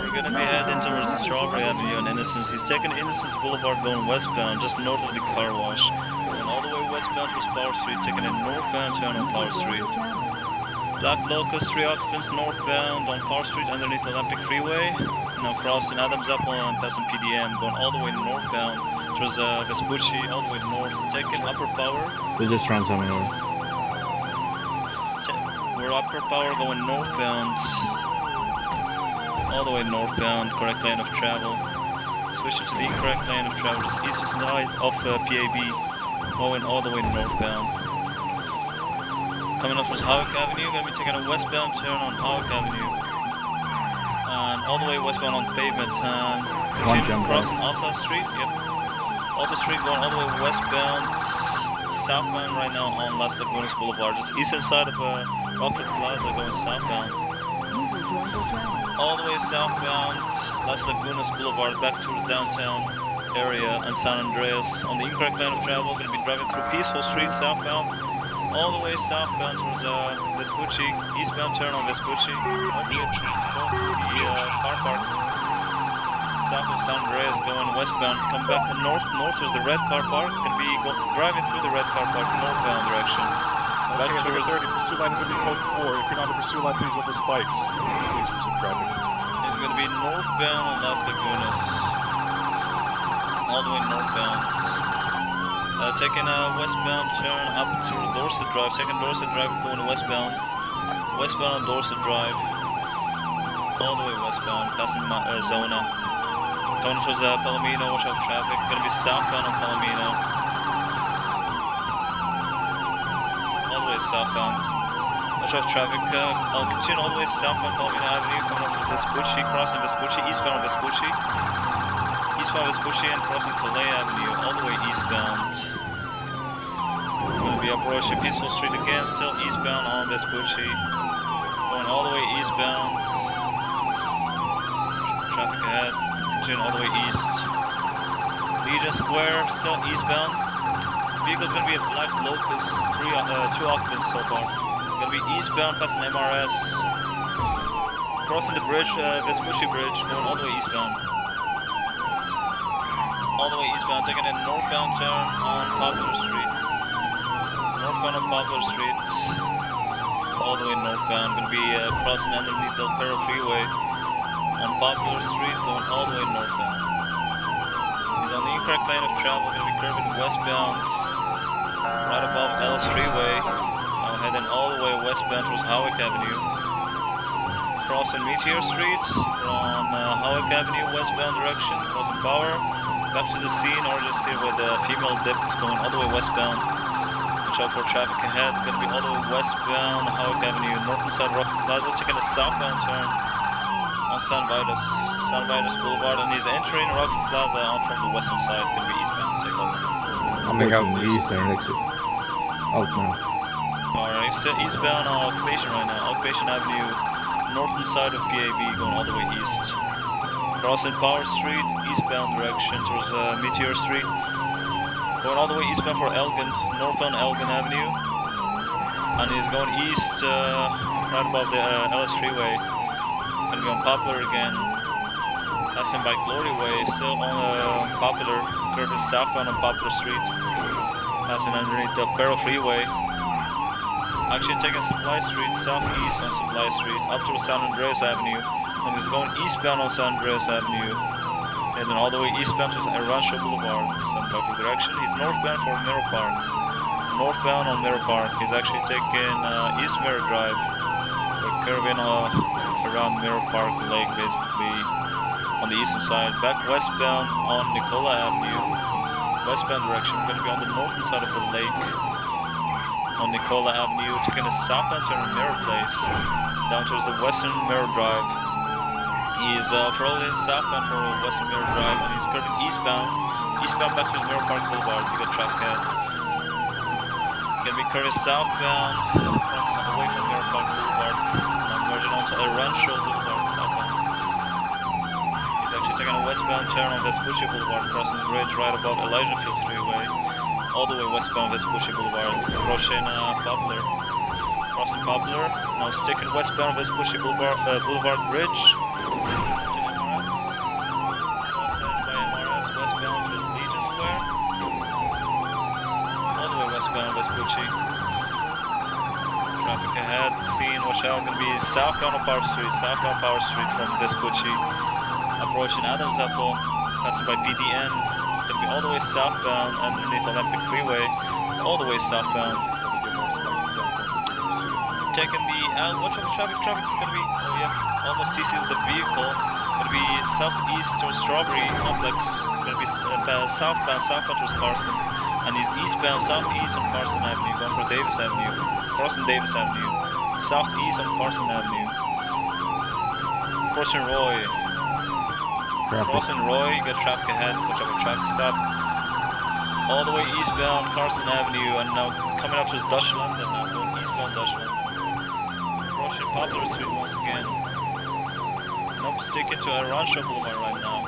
We're gonna be heading towards Strawberry Avenue and Innocence. He's taking Innocence Boulevard going westbound, just north of the car wash. Going all the way westbound towards Power Street, taking a northbound turn on Power Street. Black Locust, 3 occupants northbound on Power Street underneath Olympic Freeway. Now crossing Adams Apple and passing PDM, going all the way northbound towards Vespucci, all the way north, taking Upper Power. We just ran something over. We're Upper Power going northbound, all the way northbound, correct lane of travel. Switching to the incorrect lane of travel, just east side of PAB, going all the way northbound. Coming up towards Hawick Avenue, gonna be taking a westbound turn on Hawick Avenue. And all the way westbound on pavement and continue crossing Alta Street, yep. Alta Street going all the way westbound, southbound right now on Las Lagunas Boulevard, just eastern side of Rockford Plaza going southbound. All the way southbound, Las Lagunas Boulevard back towards downtown area and San Andreas. On the incorrect line of travel, going to be driving through Peaceful Street southbound. All the way southbound towards Vespucci, eastbound turn on Vespucci. Going to the car park. South of San Andreas going westbound. Come back north towards the red car park. Going to be driving through the red car park northbound direction. Back towards 30, pursuit line is going to be code 4. If you're not on the pursuit line, please look for spikes. Please for some traffic. It's going to be northbound on Las Lagunas. All the way northbound. Taking a westbound turn up to Dorset Drive. Taking Dorset Drive going westbound. Westbound on Dorset Drive. All the way westbound, passing Zona. Going towards Palomino, watch out for traffic. Going to be southbound on Palomino. Southbound. Watch out traffic. I'll continue all the way southbound Palomino Avenue, coming up to Vespucci, crossing Vespucci, eastbound Vespucci. Eastbound Vespucci and crossing Calais Avenue, all the way eastbound. We're going to be approaching Peaceful Street again, still eastbound on Vespucci. Going all the way eastbound. Traffic ahead, continuing all the way east. Legion Square, still eastbound. Vehicle's gonna be a Black Locust, 2 occupants so far. Gonna be eastbound passing MRS. Crossing the bridge, Vespucci Bridge, going all the way eastbound. All the way eastbound, taking a northbound turn on Poplar Street. Northbound on Poplar Street. All the way northbound, gonna be crossing underneath Del Perro Freeway on Poplar Street, going all the way northbound. He's on the incorrect lane of travel, gonna be curving westbound. Right above Ellis Freeway, now heading all the way westbound towards Hawick Avenue. Crossing Meteor Street, we're on Hawick Avenue westbound direction, crossing Power, back to the scene, or just here where the female dip is going all the way westbound. Watch out for traffic ahead, gonna be all the way westbound Hawick Avenue, northern side Rockford Plaza, taking a southbound turn on San Vitus Boulevard, and he's entering Rockford Plaza on from the western side, gonna be eastbound, take over. I'm making the eastern exit. Out now. Alright, eastbound on Occupation right now. Occupation Avenue, northern side of PAB, going all the way east. Crossing Power Street, eastbound direction towards Meteor Street. Going all the way eastbound for Elgin, northbound Elgin Avenue. And he's going east, right above the LS Freeway. Gonna be on Poplar again. Passing by Glory Way, still on Popular, curving southbound on Poplar Street. Passing underneath the Perro Freeway. Actually taking Supply Street, southeast on Supply Street, up to San Andreas Avenue. And he's going eastbound on San Andreas Avenue. And then all the way eastbound to Rancho Boulevard, some type of direction. He's northbound for Mirror Park. Northbound on Mirror Park. He's actually taking East Mirror Drive. We're curving around Mirror Park Lake, basically. On the eastern side, back westbound on Nicola Avenue, westbound direction. We're going to be on the northern side of the lake on Nicola Avenue, taking a southbound turn on Mirror Place, down towards the western Mirror Drive. He's probably southbound for western Mirror Drive, and he's curving eastbound back to Mirror Park Boulevard to get traffic ahead. Going to be curving southbound away from Mirror Park Boulevard, now merging onto Rancho Boulevard southbound. Taking a westbound turn on Vespucci Boulevard, crossing the bridge right above Elijah Field Freeway, all the way westbound Vespucci Boulevard, approaching Poplar, crossing Poplar, now sticking westbound Vespucci Boulevard Bridge, out. Gonna be southbound on Power Street, from Vespucci. Approaching Adams Apple, passing by PDN. Gonna be all the way southbound underneath Olympic Freeway. All the way southbound. Taking the watch out for traffic. Traffic is gonna be almost TC with the vehicle. Gonna be southeast towards Strawberry Complex. Gonna be southbound towards Carson, and he's eastbound southeast on Carson Avenue, going for Davis Avenue, crossing Davis Avenue, southeast on Carson Avenue. Crossing Roy. Crossing Roy, got traffic ahead. Watch out for traffic stop. All the way eastbound Carson Avenue, and now coming up towards Dutch London. Now going eastbound Dutch London. Approaching Poplar Street once again. Nope, sticking to Rancho Boulevard right now.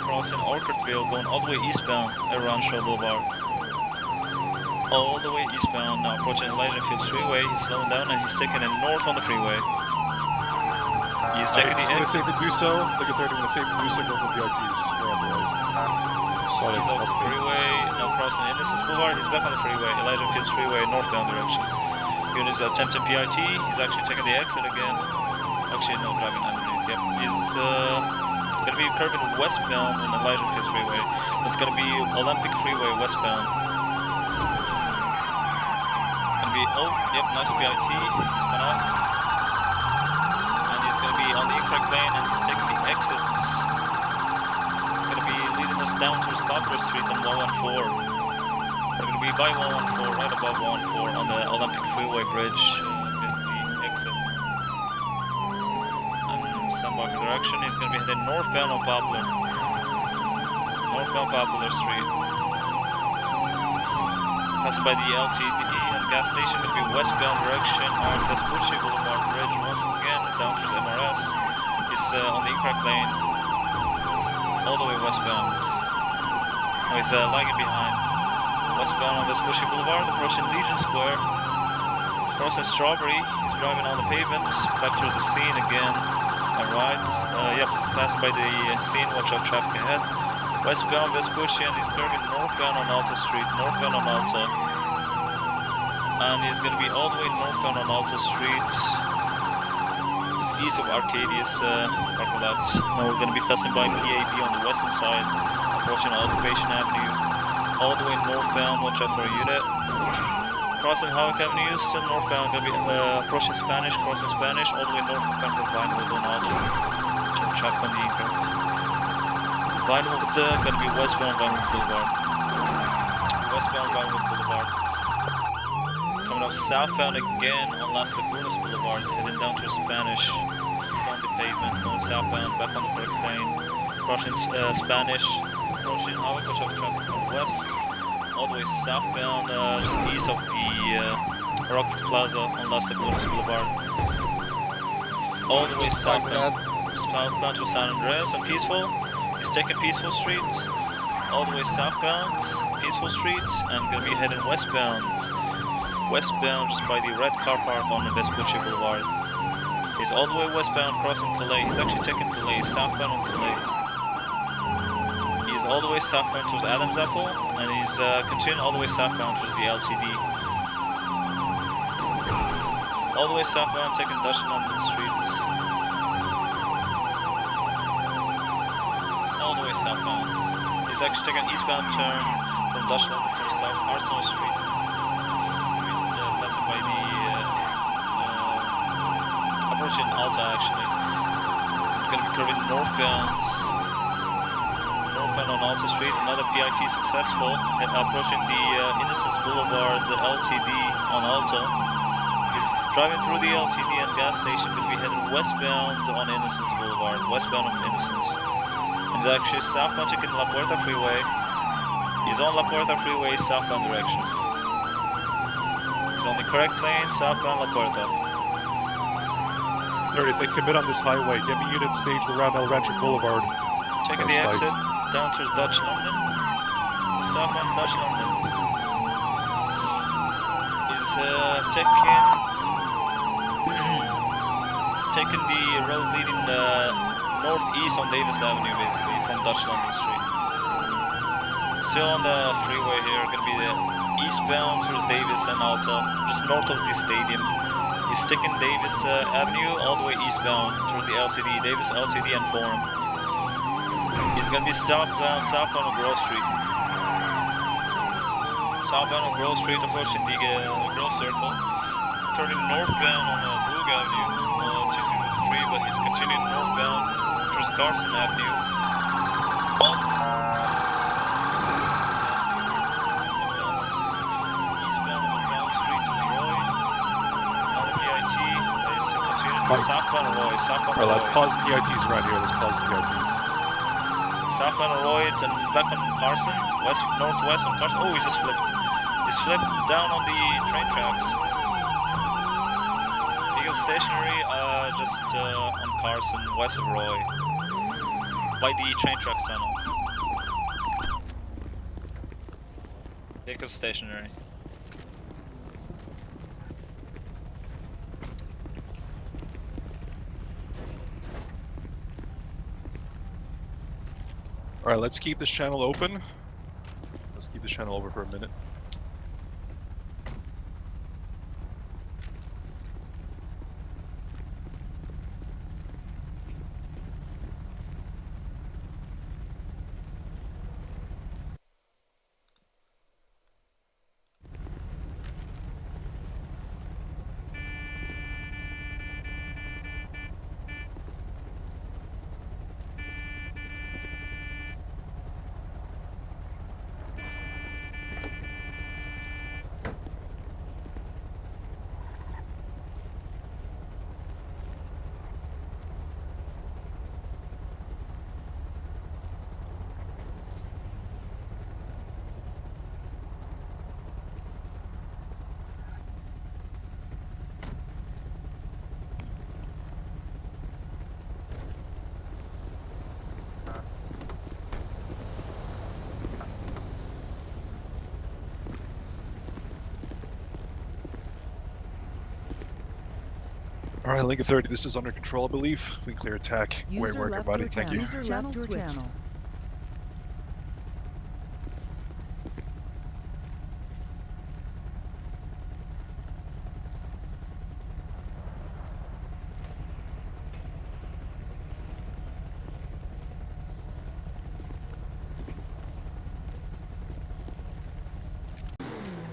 Crossing Orchardville, going all the way eastbound Rancho Boulevard. All the way eastbound, now approaching Elijah Fields Freeway. He's slowing down and he's taking it north on the freeway. He's taking the exit. Safe to do so. Look at 30 when it's safe to do so, go for PITs or authorized. Solid. He's off the freeway, now crossing Innocence Boulevard. He's back on the freeway, Elijah Fields Freeway, northbound direction. Unit is attempting PIT. He's actually taking the exit again. Actually, no, driving underneath. Yep. He's going to be curving westbound on Elijah Fields Freeway. It's going to be Olympic Freeway westbound. Going to be, nice PIT. He's gone out. And he's going to be on the incorrect lane and he's taking the exit. Going to be leading us down towards Poplar Street on 114. We're going to be by 114, right above 114 on the Olympic Freeway Bridge. This is the exit. And standby for direction. He's going to be heading northbound on Poplar. Northbound Poplar Street. Passing by the LTD and gas station. Going to be westbound direction on Vespucci Boulevard Bridge once again down to the MRS. He's on the incorrect lane. All the way westbound. Oh, he's lagging behind. Westbound on Vespucci Boulevard, approaching Legion Square, crossing Strawberry, he's driving on the pavements, back towards the scene again, and right, passing by the scene, watch out traffic ahead, westbound Vespucci, and he's curving northbound on Alta Street, and he's going to be all the way northbound on Alta Street, just east of Arcadius parking lot. Now we're going to be passing by PAB on the western side, approaching Occupation Avenue, all the way northbound, watch out for a unit. Crossing Howard Avenue, still northbound, gonna be approaching Spanish, crossing Spanish, all the way northbound for Vinewood on Aldo. Check traffic on the incorrect. Vinewood, gonna be westbound Vinewood Boulevard. Westbound Vinewood Boulevard. Coming up southbound again on Las Lagunas Boulevard, heading down to Spanish. He's on the pavement, going southbound, back on the correct lane. Crossing Spanish. Approaching Howard, watch out for traffic on the west, all the way southbound, just east of the Rockford Plaza on Las Lagunas Boulevard. All the way southbound to San Andreas and Peaceful. He's taking Peaceful Street, all the way southbound, Peaceful Street, and gonna be heading westbound. Westbound just by the red car park on the Vespucci Boulevard. He's all the way westbound crossing Calais. He's actually taking Calais, southbound on Calais. All the way southbound towards Adams Apple, and he's continuing all the way southbound towards the LCD. All the way southbound, taking Dutch London streets. All the way southbound. He's actually taking an eastbound turn from Dutch London towards South Arsenal Street. Passing by the approaching Alta actually. He's going to be curving northbound. On Alta Street, another PIT successful, and approaching the Innocence Boulevard, the LTD on Alta. He's driving through the LTD and gas station, going to be heading westbound on Innocence Boulevard, westbound on Innocence. And he's actually southbound taking La Puerta Freeway. He's on La Puerta Freeway, southbound direction. He's on the correct lane, southbound La Puerta. 30, if they commit on this highway, get me units staged around El Rancho Boulevard. Taking the exit. Down to Dutch London, southbound Dutch London. He's taking the road leading northeast on Davis Avenue, basically from Dutch London Street. Still on the freeway here, gonna be the eastbound towards Davis and Alta, just north of the stadium. He's sticking Davis Avenue all the way eastbound towards the LCD, Davis LCD and Forum. He's gonna be southbound on Grove Street. Southbound on Grove Street, approaching the Grove Circle. Currently northbound on Boog Avenue, chasing with the 3, but he's continuing northbound towards Carson Avenue. Southbound on Roy, Alright, let's pause the PITs around here. Let's pause the PITs. Southbound on Roy, then back on Carson, northwest on Carson. Oh, he just flipped. He's flipped down on the train tracks. Eagle stationary, just on Carson, west of Roy, by the train tracks tunnel. Vehicle stationary. Alright, let's keep this channel open. Let's keep this channel open for a minute. Alright, Lincoln 30, this is under control, I believe. We can clear attack. Great work, everybody. Thank you. User left your channel.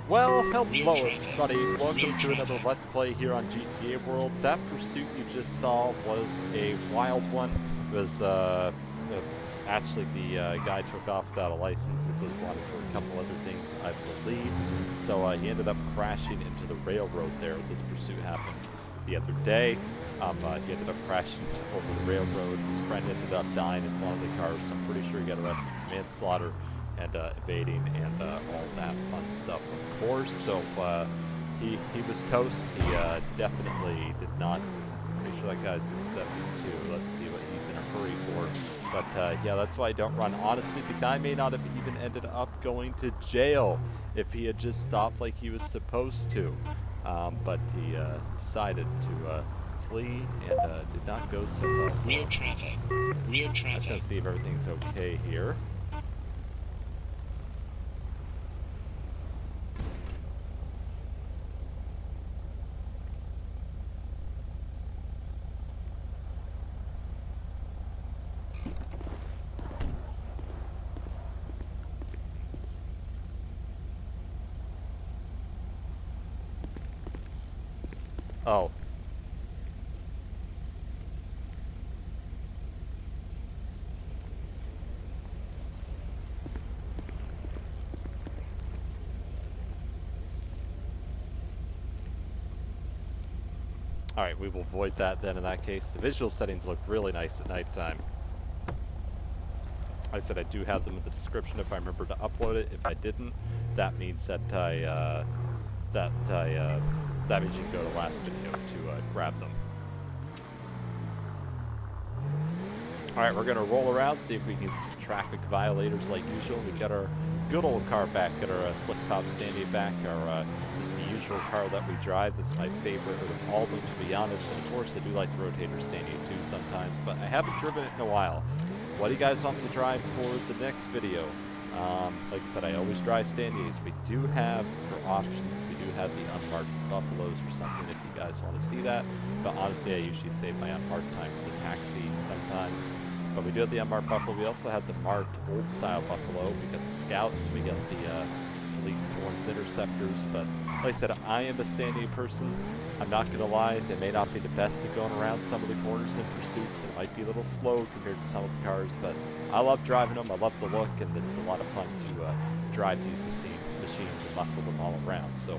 Well, hello everybody, welcome to another Let's Play here on GTA World. That pursuit you just saw was a wild one. It was, actually the guy took off without a license. It was wanted for a couple other things, I believe. So he ended up crashing into the railroad there. This pursuit happened the other day. He ended up crashing over the railroad. His friend ended up dying in one of the cars, so I'm pretty sure he got arrested for manslaughter and evading and all that fun stuff, of course. So he was toast. He definitely did not. Pretty sure that guy's in 72. Let's see what he's in a hurry for. But yeah, that's why I don't run. Honestly, the guy may not have even ended up going to jail if he had just stopped like he was supposed to. But he decided to flee and did not go so well. Real traffic. Real traffic. Let's go see if everything's okay here. Oh. Alright, we will avoid that then in that case. The visual settings look really nice at nighttime. I said I do have them in the description if I remember to upload it. If I didn't, that means that that means you can go to last video to grab them. Alright, we're going to roll around, see if we can see traffic violators like usual. We got our good old car back, got our slick top standing back. This is the usual car that we drive. This is my favorite of all of them, to be honest. And of course, I do like the rotator standing too sometimes, but I haven't driven it in a while. What do you guys want me to drive for the next video? Like I said, I always drive standees. We do have, for options, we do have the unmarked buffaloes or something if you guys want to see that. But honestly, I usually save my unmarked time for the taxi sometimes. But we do have the unmarked buffalo. We also have the marked old style buffalo. We got the scouts. We got the police Torrance interceptors. But like I said, I am a standee person. I'm not going to lie, they may not be the best at going around some of the corners in pursuits. It might be a little slow compared to some of the cars, but I love driving them. I love the look, and it's a lot of fun to drive these machines and muscle them all around. So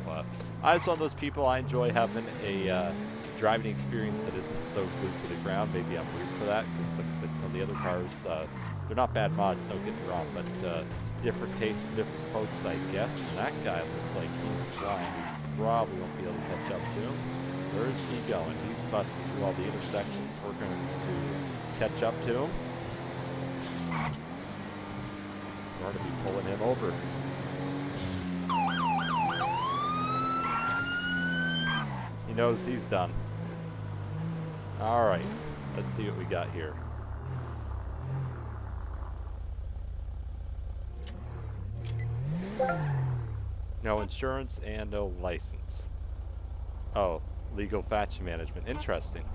I was one of those people. I enjoy having a driving experience that isn't so glued to the ground. Maybe I'm weird for that, because like I said, some of the other cars, they're not bad mods, don't get me wrong, but different tastes for different folks, I guess. And that guy looks like he's flying. Probably won't be able to catch up to him. Where is he going? He's busting through all the intersections. We're going to catch up to him. We're going to be pulling him over. He knows he's done. All right, let's see what we got here. No insurance and no license. Oh, legal faction management. Interesting.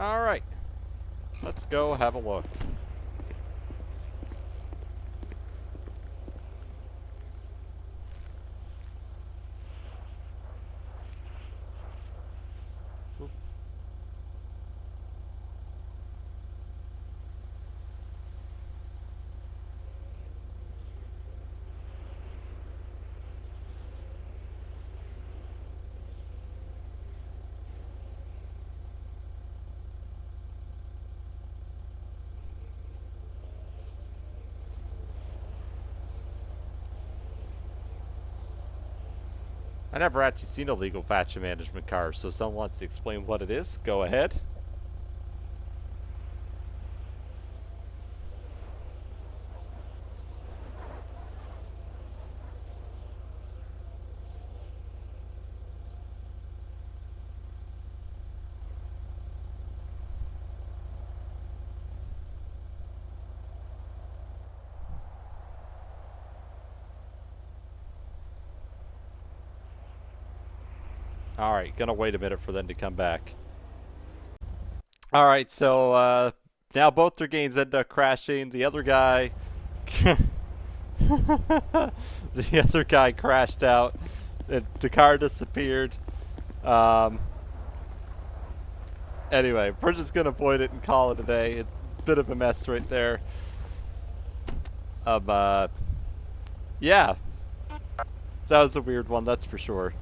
All right, let's go have a look. I never actually seen a legal faction management car, so if someone wants to explain what it is, go ahead. Alright, gonna wait a minute for them to come back. Alright, so now both their games end up crashing. The other guy the other guy crashed out. The car disappeared. Anyway, we're just gonna avoid it and call it a day. It's a bit of a mess right there. Yeah. That was a weird one, that's for sure.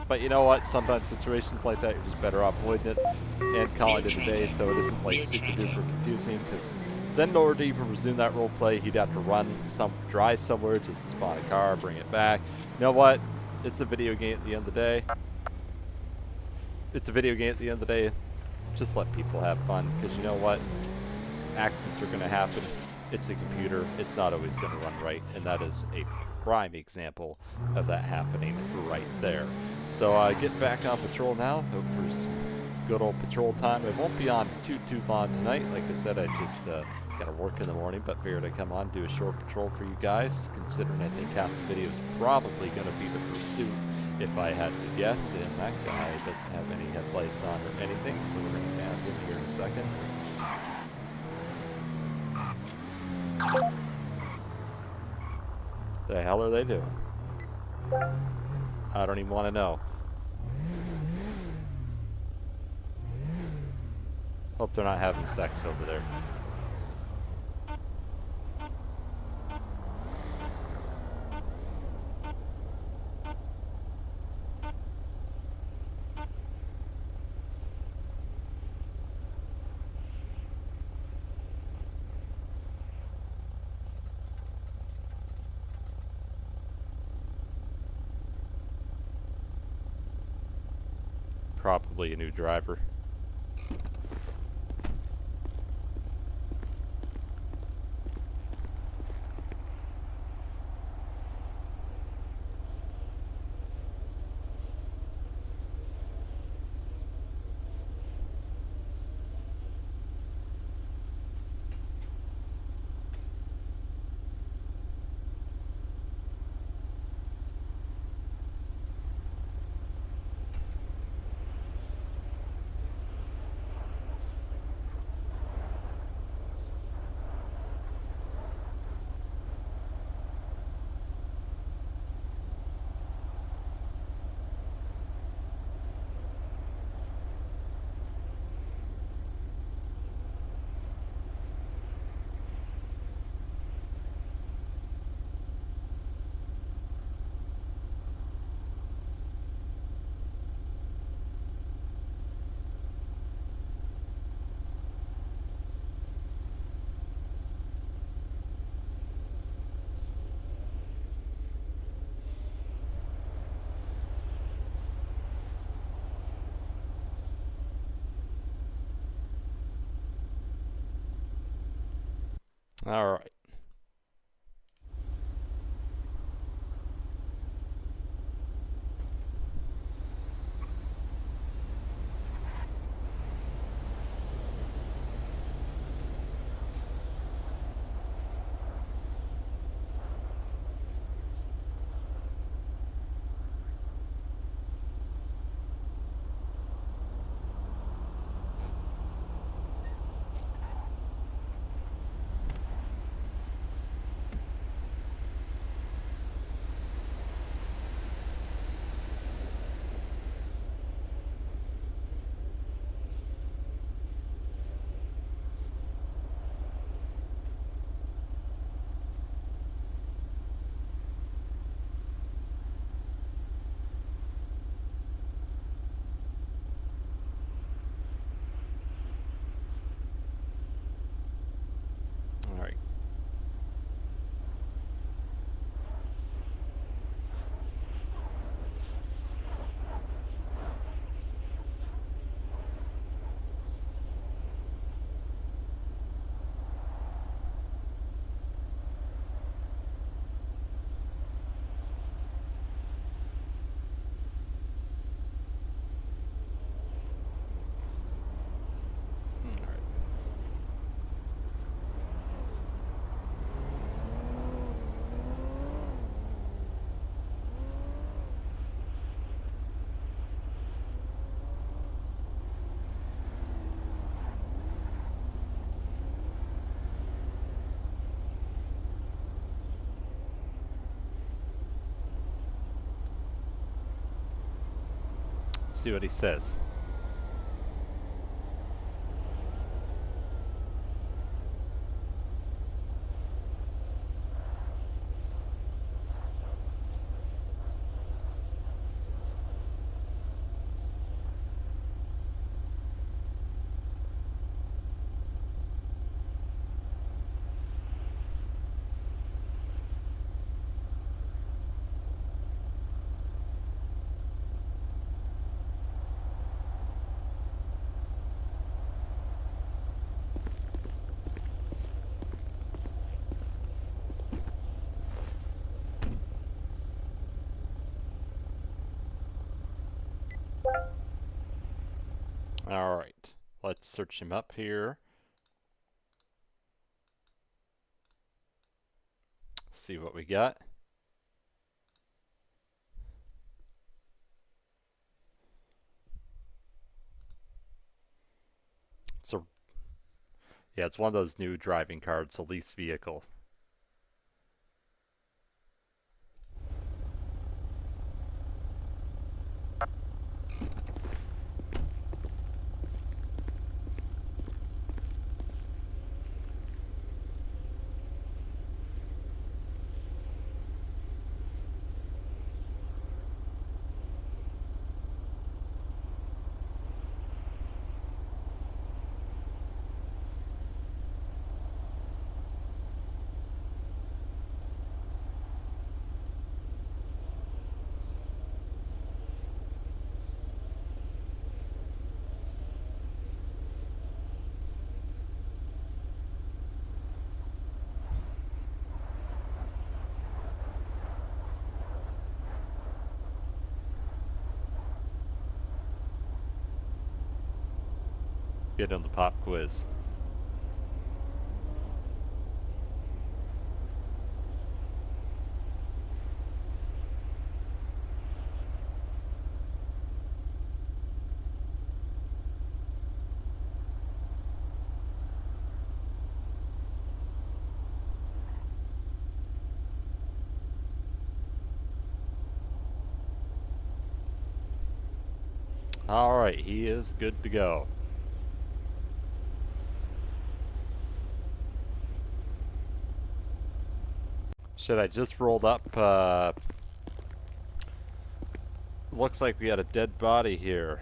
But you know what? Sometimes situations like that, you're just better off avoiding it and calling it a day, so it isn't like super duper confusing. Because then, in order to even resume that role play, he'd have to drive somewhere just to spawn a car, bring it back. You know what? It's a video game at the end of the day. It's a video game at the end of the day. Just let people have fun, because you know what? Accidents are going to happen. It's a computer. It's not always going to run right, and that is a prime example of that happening right there. So get back on patrol now. Hope for some good old patrol time. It won't be on too long tonight. Like I said, I just got to work in the morning, but figured I'd come on, do a short patrol for you guys, considering I think half the video is probably going to be the pursuit, if I had to guess. And that guy doesn't have any headlights on or anything, so we're going to nab him here in a second. The hell are they doing? I don't even want to know. Hope they're not having sex over there. Probably a new driver. All right. All right. See what he says. All right. Let's search him up here. See what we got. So, yeah, it's one of those new driving cards, a lease vehicle. get on the pop quiz. Alright, he is good to go. Shit, I just rolled up, looks like we had a dead body here.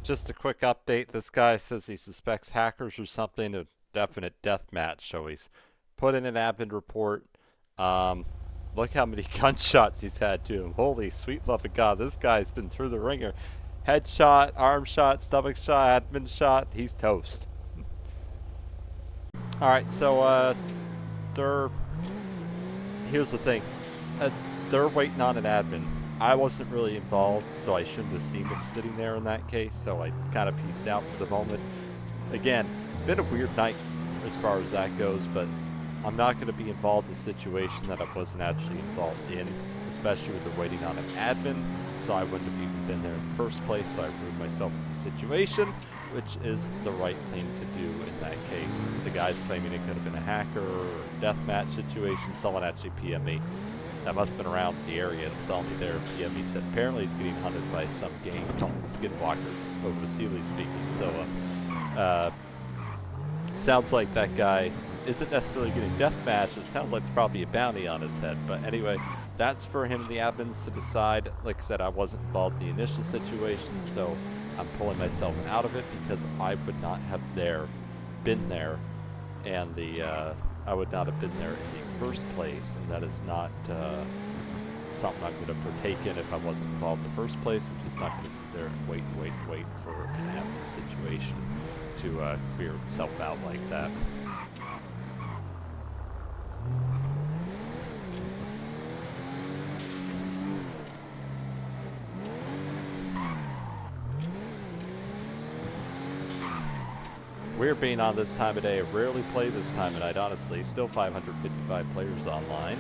Just a quick update, this guy says he suspects hackers or something, a definite death match, so he's put in an admin report. Look how many gunshots he's had to him. Holy sweet love of God, this guy's been through the ringer. Headshot, arm shot, stomach shot, admin shot, he's toast. Alright, so here's the thing. They're waiting on an admin. I wasn't really involved, so I shouldn't have seen them sitting there in that case, so I kind of pieced out for the moment. Again, it's been a weird night as far as that goes, but I'm not going to be involved in a situation that I wasn't actually involved in, especially with the waiting on an admin, so I wouldn't have even been there in the first place, so I removed myself from the situation, which is the right thing to do in that case. The guy's claiming it could have been a hacker or a deathmatch situation. Someone actually PM'd me. That must have been around the area and saw me there. PM'd me said apparently he's getting hunted by some gang called Skinwalkers, over Vasily speaking. So, sounds like that guy isn't necessarily getting deathmatched. It sounds like there's probably a bounty on his head. But anyway, that's for him and the admins to decide. Like I said, I wasn't involved in the initial situation, so I'm pulling myself out of it because I would not have been there, and I would not have been there in the first place, and that is not something I'm going to partake in if I wasn't involved in the first place. I'm just not going to sit there and wait for an admin situation to clear itself out like that. We're being on this time of day. I rarely play this time of night, honestly. Still 555 players online.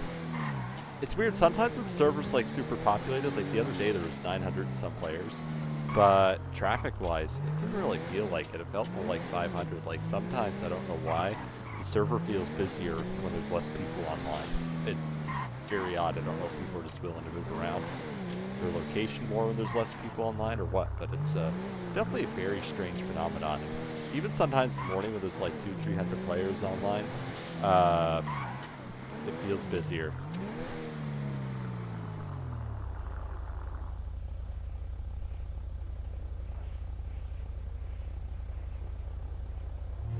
It's weird. Sometimes the server's like super populated. Like the other day there was 900 and some players. But traffic-wise, it didn't really feel like it. It felt more like 500. Like sometimes, I don't know why, the server feels busier when there's less people online. It's very odd. I don't know if people are just willing to move around their location more when there's less people online or what. But it's definitely a very strange phenomenon. Even sometimes in the morning when there's like 200-300 players online, it feels busier.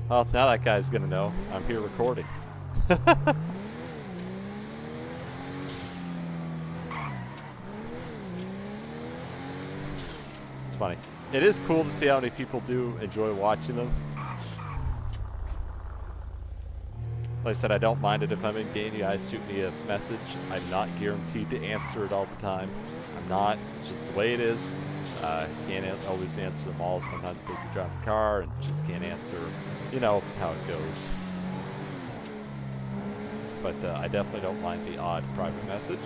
Well, now that guy's gonna know I'm here recording. It's funny. It is cool to see how many people do enjoy watching them. Like I said, I don't mind it if I'm in game. You guys shoot me a message. I'm not guaranteed to answer it all the time. I'm not. It's just the way it is. Can't always answer them all. Sometimes busy driving the car and just can't answer. You know how it goes. But I definitely don't mind the odd private message.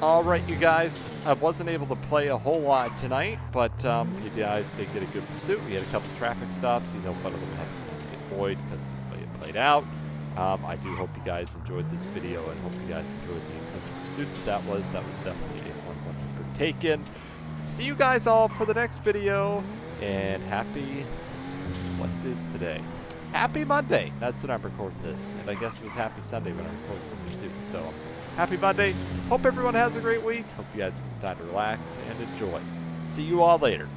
Alright, you guys, I wasn't able to play a whole lot tonight, but you guys did get a good pursuit. We had a couple traffic stops. You know, one of them had to get void because it played out. I do hope you guys enjoyed this video and hope you guys enjoyed the intense pursuit that was. That was definitely a fun one to partake in. See you guys all for the next video, and happy, what is today? Happy Monday. That's when I'm recording this, and I guess it was happy Sunday when I recorded the pursuit, so happy Monday. Hope everyone has a great week. Hope you guys get some time to relax and enjoy. See you all later.